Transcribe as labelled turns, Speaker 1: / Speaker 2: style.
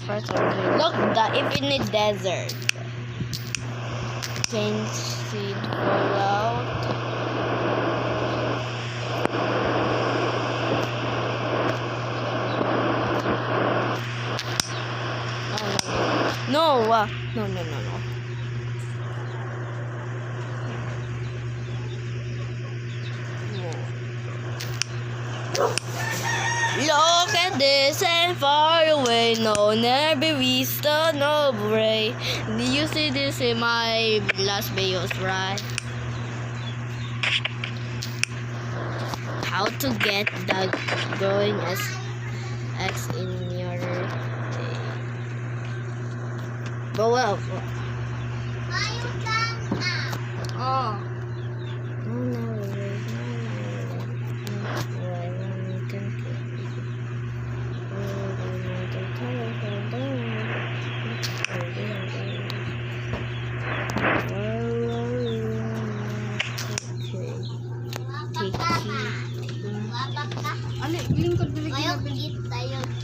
Speaker 1: first order. Look, the infinite desert. Change seed fallout. No, no. Look at this and far away, no, never reached no way. Did you see this in my last videos, right? How to get the growing X in your but well. Oh.
Speaker 2: Ali, lingkod bili tayo.